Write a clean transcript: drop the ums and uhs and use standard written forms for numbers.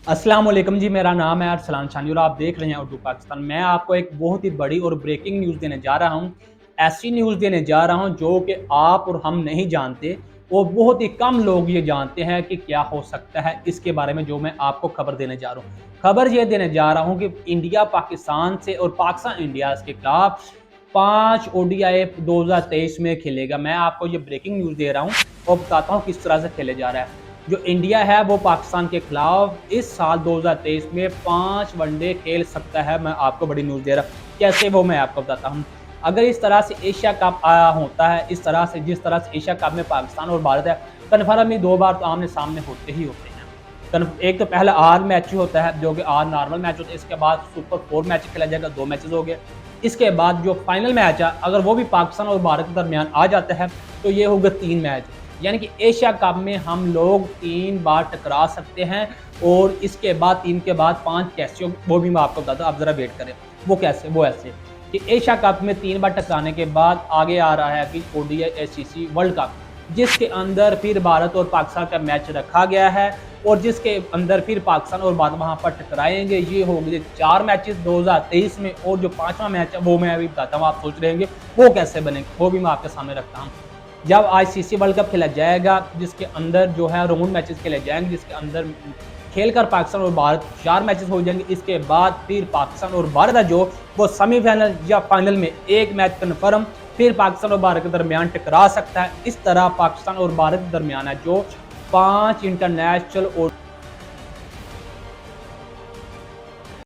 अस्सलाम वालेकुम जी, मेरा नाम है अरसलान शानी और आप देख रहे हैं उर्दू पाकिस्तान। मैं आपको एक बहुत ही बड़ी और ब्रेकिंग न्यूज़ देने जा रहा हूँ। ऐसी न्यूज़ देने जा रहा हूँ जो कि आप और हम नहीं जानते और बहुत ही कम लोग ये जानते हैं कि क्या हो सकता है इसके बारे में, जो मैं आपको खबर देने जा रहा हूँ। खबर ये देने जा रहा हूँ कि इंडिया पाकिस्तान से और पाकिस्तान इंडिया के खिलाफ 5 ओडीआई 2023 में खेलेगा। मैं आपको ये ब्रेकिंग न्यूज़ दे रहा हूँ और बताता हूँ किस तरह से खेले जा रहा है। जो इंडिया है वो पाकिस्तान के खिलाफ इस साल 2023 में 5 वनडे खेल सकता है। मैं आपको बड़ी न्यूज़ दे रहा हूँ, कैसे वो मैं आपको बताता हूँ। अगर इस तरह से एशिया कप होता है, इस तरह से जिस तरह से एशिया कप में पाकिस्तान और भारत है, कन्फर्म ही 2 बार तो आमने-सामने होते ही होते हैं। एक तो पहला आर मैच होता है जो कि आर नॉर्मल मैच होता है, इसके बाद सुपर 4 मैच खेला जाएगा, 2 मैचेस हो गए। इसके बाद जो फाइनल मैच है अगर वो भी पाकिस्तान और भारत के दरमियान आ जाता है तो ये होगा 3 मैच। यानी कि एशिया कप में हम लोग 3 बार टकरा सकते हैं और इसके बाद 3 के बाद 5 कैसे हो वो भी मैं आपको बताता हूँ, आप ज़रा वेट करें। वो कैसे? वो ऐसे कि एशिया कप में 3 बार टकराने के बाद आगे आ रहा है कि ओडीआई एचसीसी वर्ल्ड कप, जिसके अंदर फिर भारत और पाकिस्तान का मैच रखा गया है और जिसके अंदर फिर पाकिस्तान और भारत वहाँ पर टकराएंगे। ये होंगे 4 मैचेस 2023 में और जो 5वां मैच है वो मैं अभी बताता हूँ, आप सोच रहे होंगे वो कैसे बनेंगे, वो भी मैं आपके सामने रखता हूँ। जब आईसीसी वर्ल्ड कप खेला जाएगा जिसके अंदर जो है राउंड मैचेस खेले जाएंगे, जिसके अंदर खेलकर पाकिस्तान और भारत 4 मैचेस हो जाएंगे। इसके बाद फिर पाकिस्तान और भारत है जो वो सेमीफाइनल या फाइनल में 1 मैच कन्फर्म फिर पाकिस्तान और भारत के दरमियान टकरा सकता है। इस तरह पाकिस्तान और भारत के दरमियान है जो 5 इंटरनेशनल और